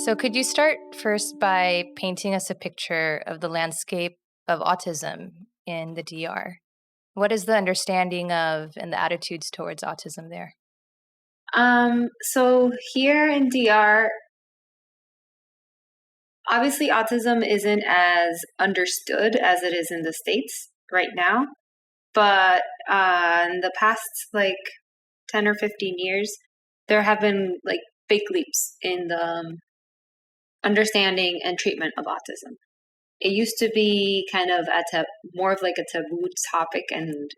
So could you start first by painting us a picture of the landscape of autism in the DR? What is the understanding of and the attitudes towards autism there? So here in DR, obviously autism isn't as understood as it is in the States right now. But in the past 10 or 15 years, there have been big leaps in the understanding and treatment of autism. It used to be kind of more of a taboo topic, and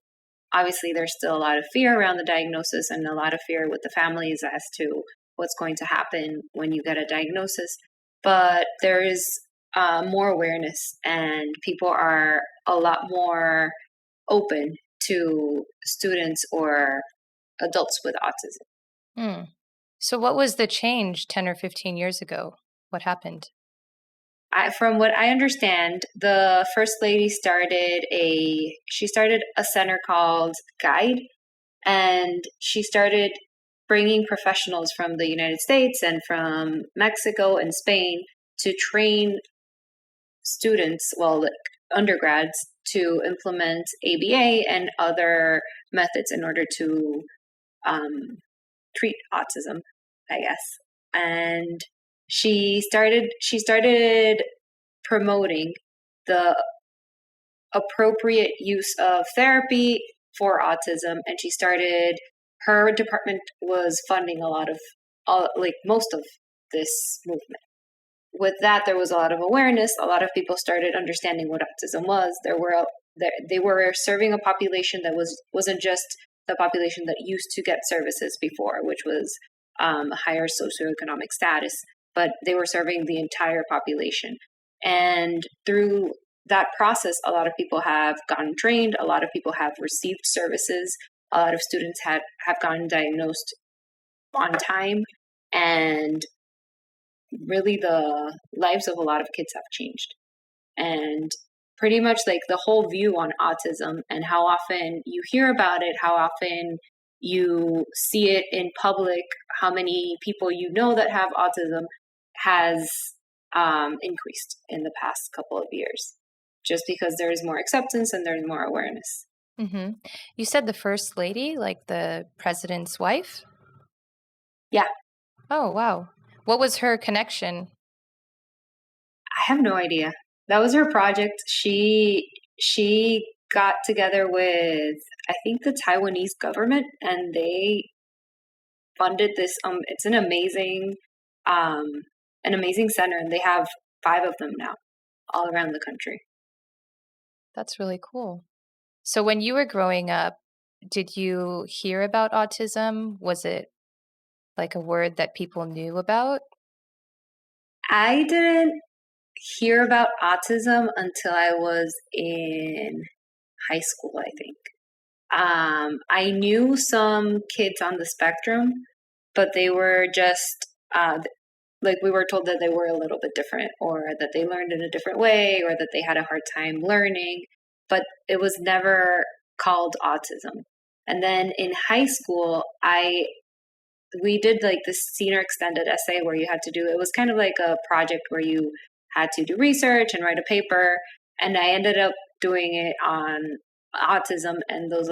obviously there's still a lot of fear around the diagnosis and a lot of fear with the families as to what's going to happen when you get a diagnosis. But there is more awareness, and people are a lot more open to students or adults with autism. So what was the change 10 or 15 years ago? What happened? From what I understand, the First Lady started a center called Guide, and she started bringing professionals from the United States and from Mexico and Spain to train students, undergrads, to implement ABA and other methods in order to treat autism, I guess. And she started promoting the appropriate use of therapy for autism, and her department was funding a lot of most of this movement. With that, there was a lot of awareness. A lot of people started understanding what autism was. They were serving a population that wasn't just the population that used to get services before, which was a higher socioeconomic status, but they were serving the entire population. And through that process, a lot of people have gotten trained. A lot of people have received services. A lot of students have gotten diagnosed on time, and really the lives of a lot of kids have changed. And pretty much the whole view on autism and how often you hear about it, how often you see it in public, how many people you know that have autism has increased in the past couple of years, just because there is more acceptance and there's more awareness. Mm-hmm. You said the First Lady, like the president's wife? Yeah. Oh, wow. What was her connection? I have no idea. That was her project. She got together with, I think, the Taiwanese government, and they funded this. It's an amazing center, and they have 5 of them now, all around the country. That's really cool. So when you were growing up, did you hear about autism? Was it like a word that people knew about? I didn't hear about autism until I was in high school, I think. I knew some kids on the spectrum, but they were just we were told that they were a little bit different, or that they learned in a different way, or that they had a hard time learning, but it was never called autism. And then in high school, we did this senior extended essay where you had to it was kind of like a project where you had to do research and write a paper, and I ended up doing it on autism and those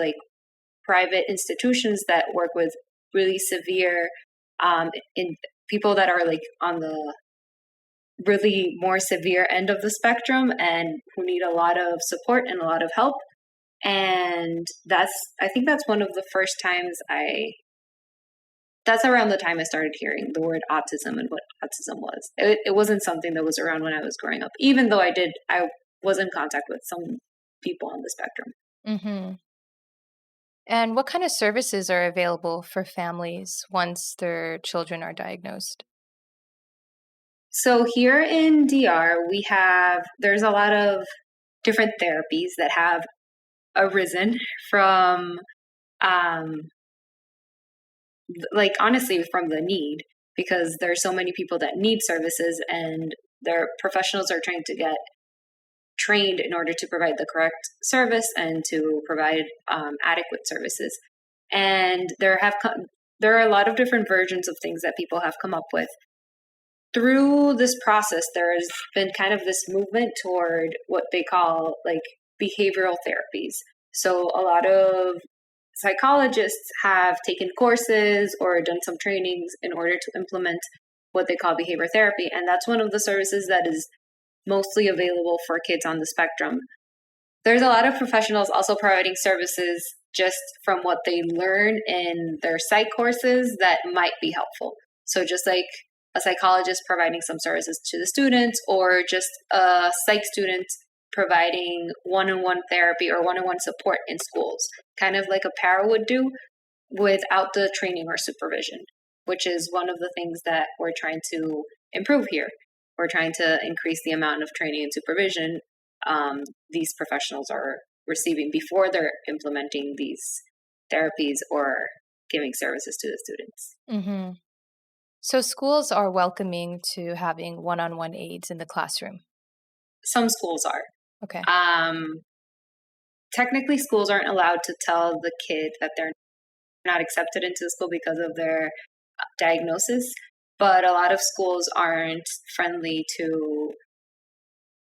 private institutions that work with really severe in people that are on the really more severe end of the spectrum and who need a lot of support and a lot of help. And I think that's one of the first times that's around the time I started hearing the word autism and what autism was. It wasn't something that was around when I was growing up, even though I was in contact with some people on the spectrum. Mm-hmm. And what kind of services are available for families once their children are diagnosed? So here in DR, there's a lot of different therapies that have arisen from, honestly, from the need, because there's so many people that need services, and their professionals are trying to get trained in order to provide the correct service and to provide adequate services. And there are a lot of different versions of things that people have come up with. through this process, there's been kind of this movement toward what they call like behavioral therapies. So a lot of psychologists have taken courses or done some trainings in order to implement what they call behavior therapy. And that's one of the services that is mostly available for kids on the spectrum. There's a lot of professionals also providing services just from what they learn in their psych courses that might be helpful. So just like a psychologist providing some services to the students, or just a psych student providing one-on-one therapy or one-on-one support in schools, kind of like a para would do without the training or supervision, which is one of the things that we're trying to improve here. We're trying to increase the amount of training and supervision these professionals are receiving before they're implementing these therapies or giving services to the students. Mm-hmm. So schools are welcoming to having one-on-one aides in the classroom? Some schools are. Okay. Technically, schools aren't allowed to tell the kid that they're not accepted into the school because of their diagnosis, but a lot of schools aren't friendly to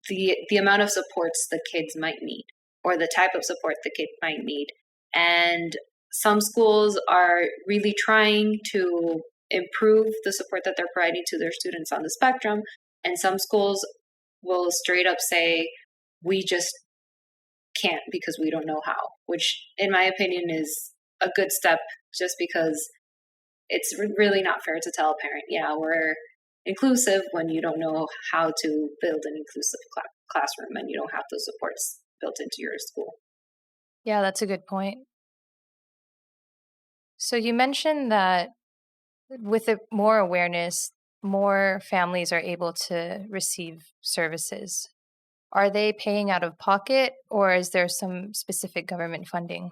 the amount of supports the kids might need, or the type of support the kid might need. And some schools are really trying to improve the support that they're providing to their students on the spectrum. And some schools will straight up say, we just can't because we don't know how, which in my opinion is a good step, just because it's really not fair to tell a parent, yeah, we're inclusive when you don't know how to build an inclusive classroom and you don't have those supports built into your school. Yeah, that's a good point. So you mentioned that with more awareness, more families are able to receive services. Are they paying out of pocket, or is there some specific government funding?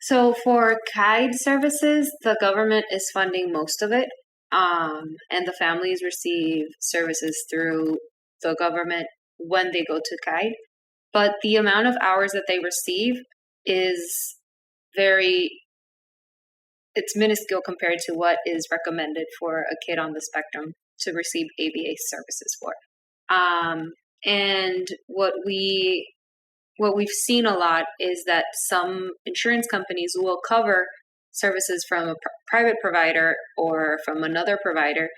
So for guide services, the government is funding most of it. And the families receive services through the government when they go to guide. But the amount of hours that they receive is it's minuscule compared to what is recommended for a kid on the spectrum to receive ABA services for. And what we've seen a lot is that some insurance companies will cover services from a private provider or from another provider,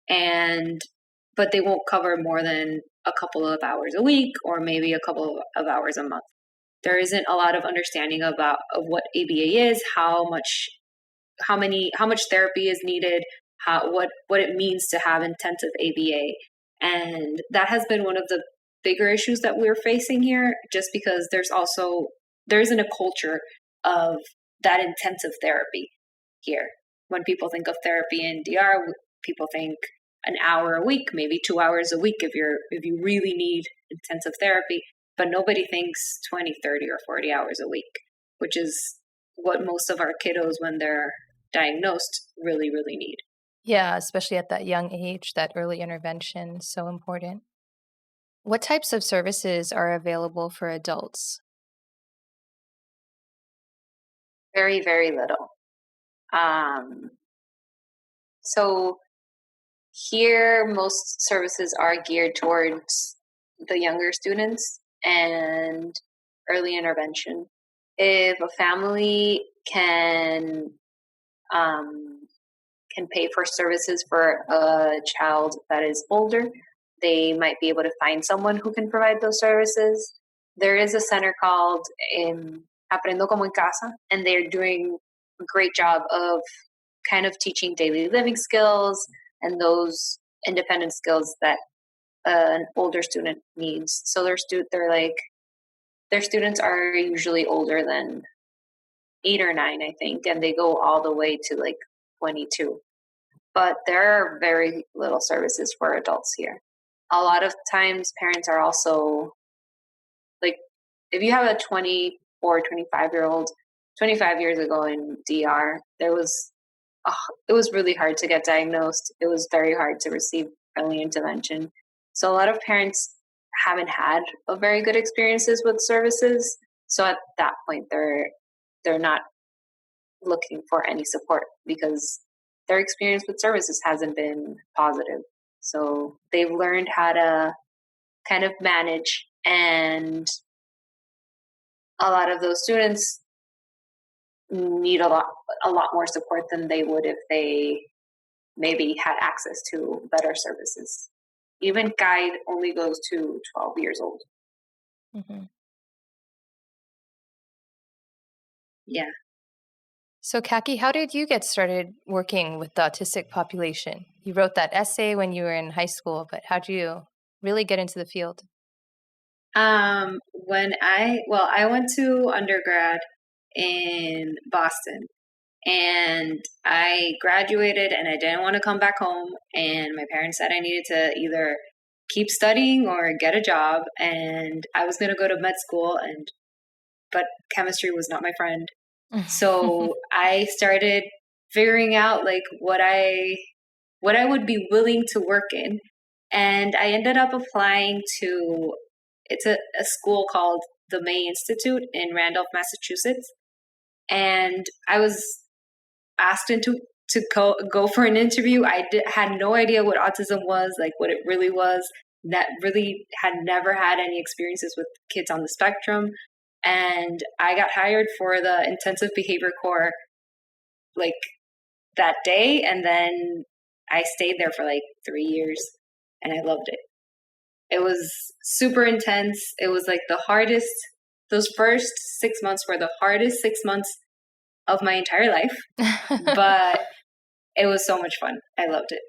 but they won't cover more than a couple of hours a week or maybe a couple of hours a month. There isn't a lot of understanding of what ABA is, how much therapy is needed, what it means to have intensive ABA. And that has been one of the bigger issues that we're facing here, just because there isn't a culture of that intensive therapy here. When people think of therapy in DR, people think an hour a week, maybe 2 hours a week if you really need intensive therapy, but nobody thinks 20, 30, or 40 hours a week, which is what most of our kiddos, when they're diagnosed, really, really need. Yeah, especially at that young age, that early intervention is so important. What types of services are available for adults? Very, very little. So here, most services are geared towards the younger students and early intervention. If a family can pay for services for a child that is older, they might be able to find someone who can provide those services. There is a center called Aprendo Como en Casa, and they're doing a great job of kind of teaching daily living skills and those independent skills that an older student needs. So their students are usually older than 8 or 9, I think, and they go all the way to like 22. But there are very little services for adults here. A lot of times parents are also like, if you have a 24, 25-year-old, 25 years ago in DR, it was really hard to get diagnosed. It was very hard to receive early intervention. So a lot of parents haven't had a very good experiences with services. So at that point, they're not looking for any support because their experience with services hasn't been positive. So they've learned how to kind of manage, and a lot of those students need a lot more support than they would if they maybe had access to better services. Even Guide only goes to 12 years old. Mm-hmm. Yeah. So, Kaki, how did you get started working with the autistic population? You wrote that essay when you were in high school, but how did you really get into the field? I went to undergrad in Boston, and I graduated and I didn't want to come back home, and my parents said I needed to either keep studying or get a job, and I was going to go to med school, but chemistry was not my friend. So I started figuring out like what I would be willing to work in, and I ended up applying to a school called the May Institute in Randolph, Massachusetts, and I was asked to go for an interview. I had no idea what autism was, like what it really was. That really had never had any experiences with kids on the spectrum. And I got hired for the intensive behavior core like that day. And then I stayed there for like 3 years and I loved it. It was super intense. It was like those first 6 months were the hardest 6 months of my entire life, but it was so much fun. I loved it.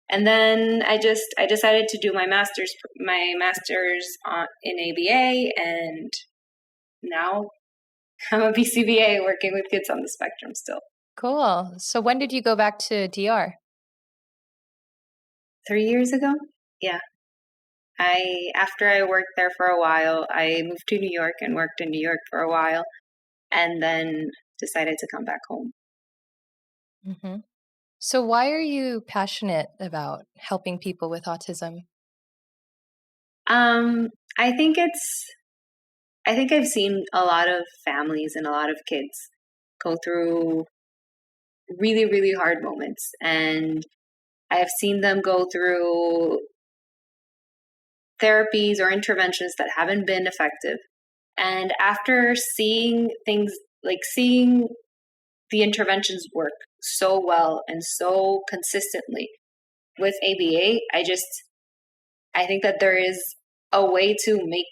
And then I decided to do my master's in ABA, and now I'm a BCBA working with kids on the spectrum still. Cool. So when did you go back to DR? 3 years ago? Yeah. After I worked there for a while, I moved to New York and worked in New York for a while, and then decided to come back home. Mm-hmm. So why are you passionate about helping people with autism? I think I've seen a lot of families and a lot of kids go through really, really hard moments, and I've seen them go through therapies or interventions that haven't been effective. And after seeing the interventions work so well and so consistently with ABA, I think that there is a way to make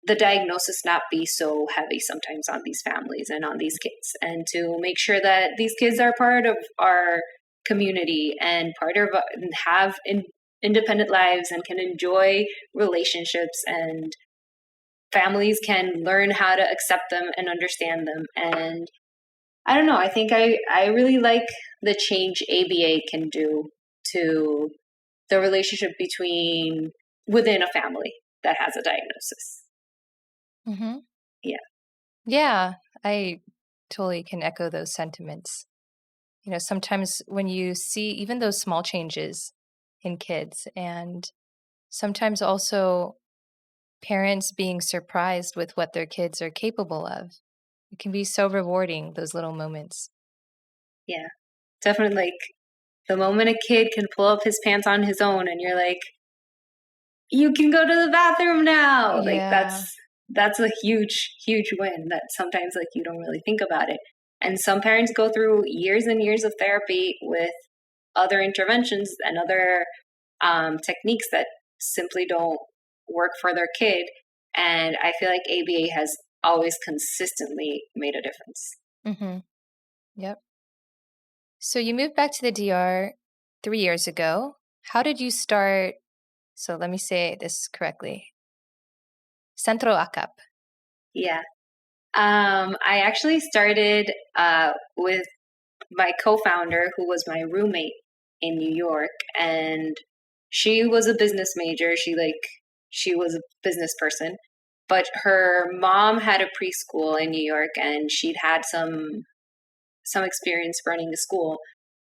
the diagnosis not be so heavy sometimes on these families and on these kids, and to make sure that these kids are part of our community and have independent lives and can enjoy relationships, and families can learn how to accept them and understand them. And I don't know, I think I really like the change ABA can do to the relationship within a family that has a diagnosis. Mm-hmm. Yeah. Yeah, I totally can echo those sentiments. You know, sometimes when you see even those small changes in kids, and sometimes also parents being surprised with what their kids are capable of, it can be so rewarding, those little moments. Yeah, definitely. Like the moment a kid can pull up his pants on his own and you're like, you can go to the bathroom now. Yeah. Like that's a huge, huge win that sometimes like you don't really think about it. And some parents go through years and years of therapy with other interventions and other techniques that simply don't work for their kid. And I feel like ABA has always consistently made a difference. Mm-hmm. Yep. So you moved back to the DR 3 years ago. How did you start? So let me say this correctly. Centro ACAP. Yeah. I actually started with my co-founder, who was my roommate in New York, and she was a business major. She was a business person, but her mom had a preschool in New York, and she'd had some experience running the school.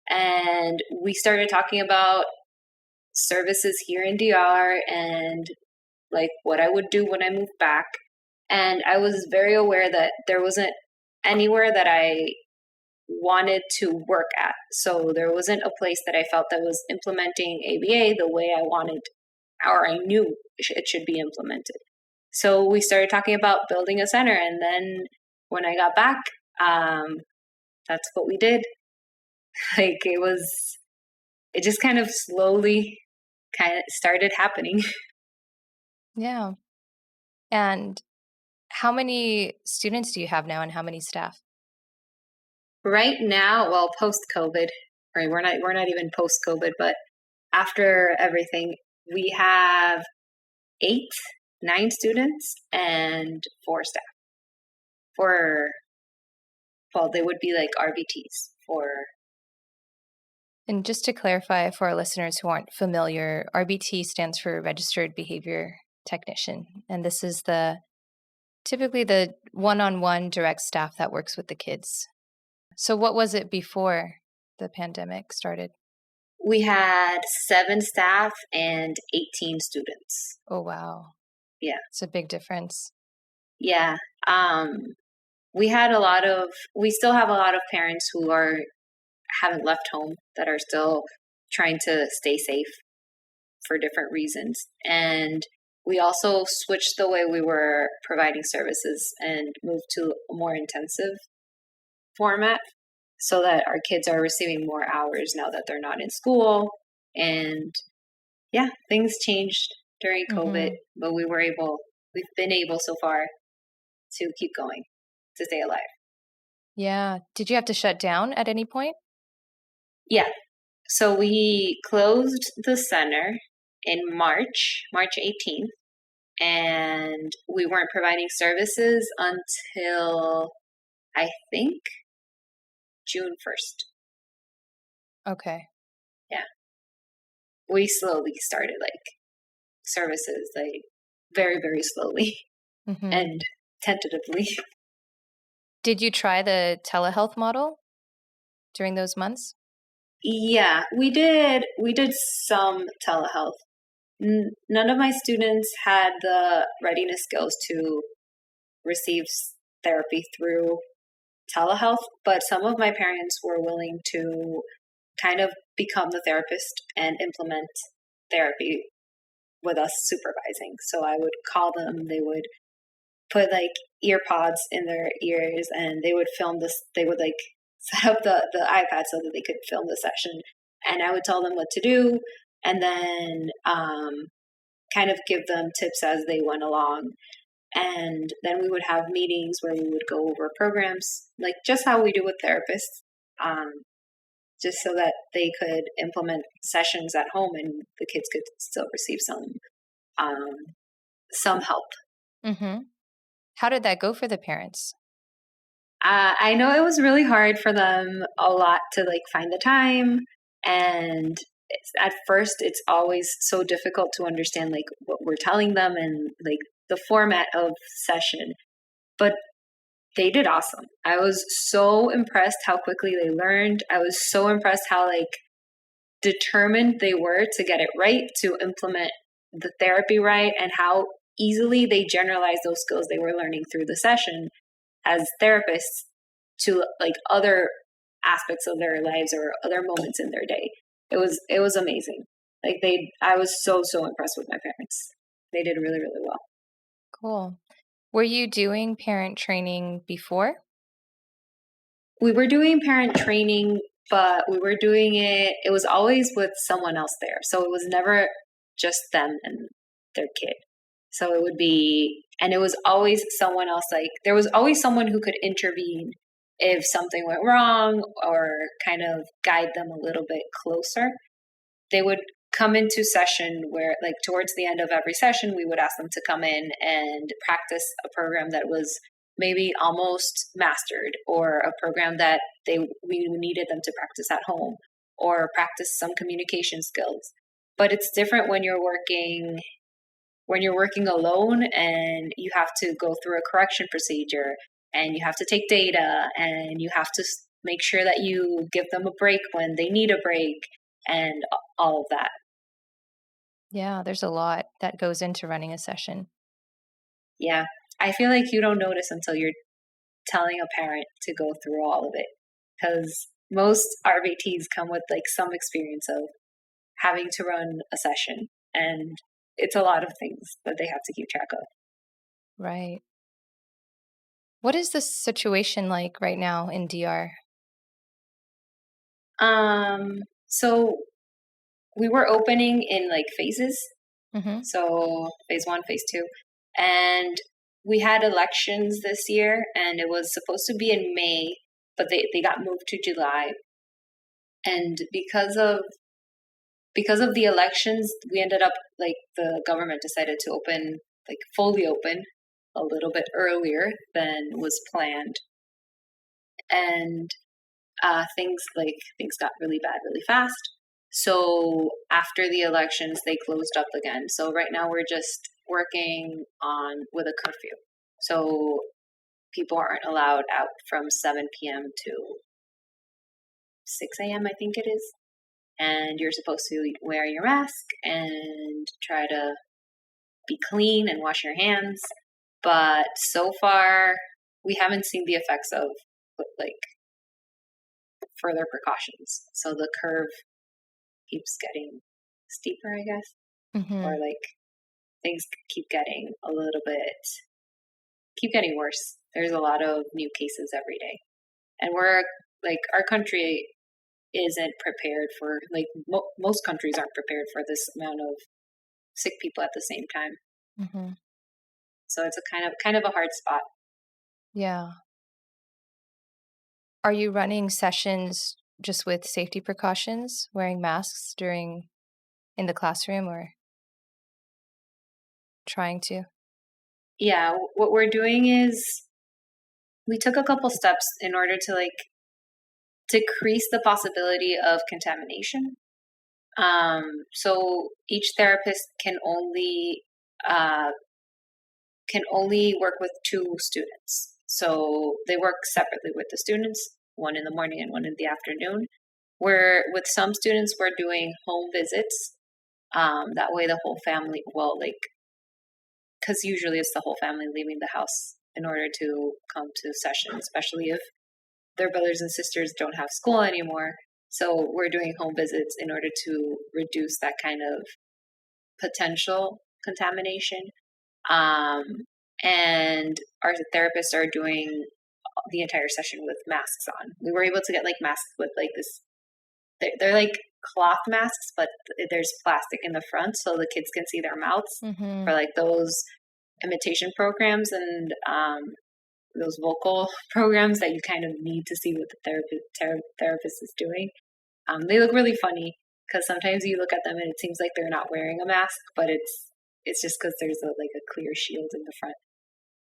And we started talking about services here in DR and like what I would do when I moved back. And I was very aware that there wasn't anywhere that I wanted to work at. So there wasn't a place that I felt that was implementing ABA the way I wanted, or I knew it should be implemented. So we started talking about building a center. And then when I got back, that's what we did. Like it just kind of slowly kind of started happening. Yeah. And how many students do you have now and how many staff? Right now, well, post-COVID, right? We're not even post-COVID, but after everything, we have 9 students and 4 staff. They would be like RBTs for. And just to clarify for our listeners who aren't familiar, RBT stands for Registered Behavior Technician. And this is typically the one-on-one direct staff that works with the kids. So what was it before the pandemic started? We had 7 staff and 18 students. Oh, wow. Yeah. It's a big difference. Yeah. We still have a lot of parents who haven't left home, that are still trying to stay safe for different reasons. And we also switched the way we were providing services and moved to a more intensive format so that our kids are receiving more hours now that they're not in school. And yeah, things changed during COVID, but we've been able so far to keep going, to stay alive. Yeah. Did you have to shut down at any point? Yeah. So we closed the center in March 18th, and we weren't providing services until, I think, June 1st. Okay. Yeah. We slowly started services, very, very slowly and tentatively. Did you try the telehealth model during those months? Yeah, we did. We did some telehealth. None of my students had the readiness skills to receive therapy through telehealth, but some of my parents were willing to kind of become the therapist and implement therapy with us supervising. So I would call them, they would put ear pods in their ears, and they would film this. They would set up the iPad so that they could film the session, and I would tell them what to do, and then kind of give them tips as they went along. And then we would have meetings where we would go over programs, just how we do with therapists, just so that they could implement sessions at home and the kids could still receive some help. Mm-hmm. How did that go for the parents? I know it was really hard for them a lot to find the time, and at first it's always so difficult to understand what we're telling them and the format of session, but they did awesome. I was so impressed how quickly they learned. I was so impressed how determined they were to get it right, to implement the therapy right, and how easily they generalized those skills they were learning through the session as therapists to other aspects of their lives or other moments in their day. It was amazing. I was so impressed with my parents. They did really, really well. Cool. Were you doing parent training before? We were doing parent training, but we were doing it was always with someone else there. So it was never just them and their kid. So it would be, and it was always someone else, there was always someone who could intervene if something went wrong or kind of guide them a little bit closer. They would come into session where towards the end of every session, we would ask them to come in and practice a program that was maybe almost mastered, or a program that we needed them to practice at home, or practice some communication skills. But it's different when you're working alone and you have to go through a correction procedure and you have to take data and you have to make sure that you give them a break when they need a break and all of that. Yeah, there's a lot that goes into running a session. Yeah. I feel like you don't notice until you're telling a parent to go through all of it. because most RBTs come with like some experience of having to run a session, and it's a lot of things that they have to keep track of. Right. What is the situation like right now in DR? So we were opening in like phases. Mm-hmm. So phase 1, phase 2. And we had elections this year, and it was supposed to be in May, but they got moved to July. And because of the elections, we ended up, like, the government decided to open, like, fully open a little bit earlier than was planned. And things got really bad really fast. So after the elections, they closed up again. So right now we're just working with a curfew. So people aren't allowed out from 7 p.m. to 6 a.m., I think it is. And you're supposed to wear your mask and try to be clean and wash your hands. But so far, we haven't seen the effects of, like, further precautions. So the curve keeps getting steeper, I guess. Mm-hmm. Or, like, things keep getting worse. There's a lot of new cases every day. And our country isn't prepared for, like, most countries aren't prepared for this amount of sick people at the same time. Mm-hmm. So it's a kind of a hard spot. Yeah. Are you running sessions just with safety precautions, wearing masks in the classroom, or trying to? Yeah, what we're doing is we took a couple steps in order to, like, decrease the possibility of contamination. So each therapist can only work with 2 students. So they work separately with the students, one in the morning and one in the afternoon. Where with some students, we're doing home visits. That way the whole family, because usually it's the whole family leaving the house in order to come to session, especially if their brothers and sisters don't have school anymore. So we're doing home visits in order to reduce that kind of potential contamination. And our therapists are doing the entire session with masks on. We were able to get, like, masks with, like, this, they're like cloth masks, but there's plastic in the front so the kids can see their mouths. Mm-hmm. For, like, those imitation programs and those vocal programs that you kind of need to see what the therapist is doing. They look really funny because sometimes you look at them and it seems like they're not wearing a mask, but it's just because there's a clear shield in the front.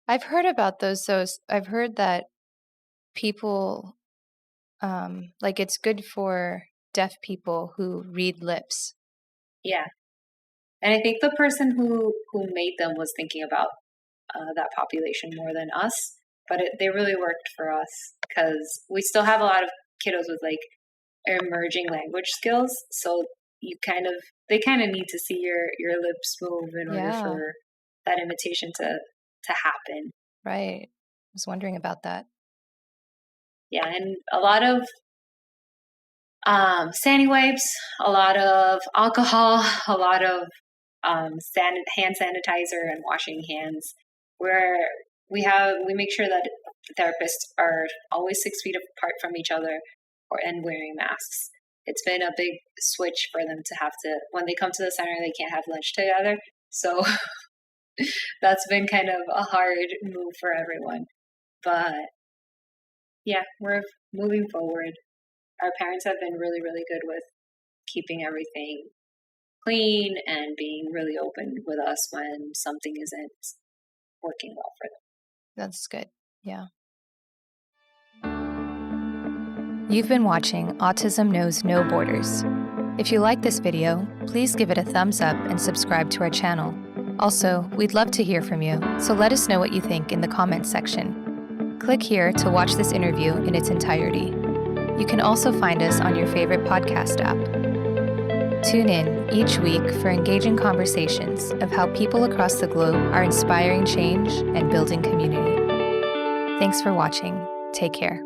I've heard about those. I've heard that people, it's good for deaf people who read lips. Yeah. And I think the person who made them was thinking about that population more than us, but they really worked for us because we still have a lot of kiddos with, like, emerging language skills. So they kind of need to see your lips move in order for that imitation to happen. Right. I was wondering about that. Yeah, and a lot of sandy wipes, a lot of alcohol, a lot of hand sanitizer and washing hands, where we make sure that the therapists are always 6 feet apart from each other and wearing masks. It's been a big switch for them to have to, when they come to the center, they can't have lunch together. So that's been kind of a hard move for everyone. But yeah, we're moving forward. Our parents have been really, really good with keeping everything clean and being really open with us when something isn't working well for them. That's good. Yeah. You've been watching Autism Knows No Borders. If you like this video, please give it a thumbs up and subscribe to our channel. Also, we'd love to hear from you, so let us know what you think in the comments section. Click here to watch this interview in its entirety. You can also find us on your favorite podcast app. Tune in each week for engaging conversations of how people across the globe are inspiring change and building community. Thanks for watching. Take care.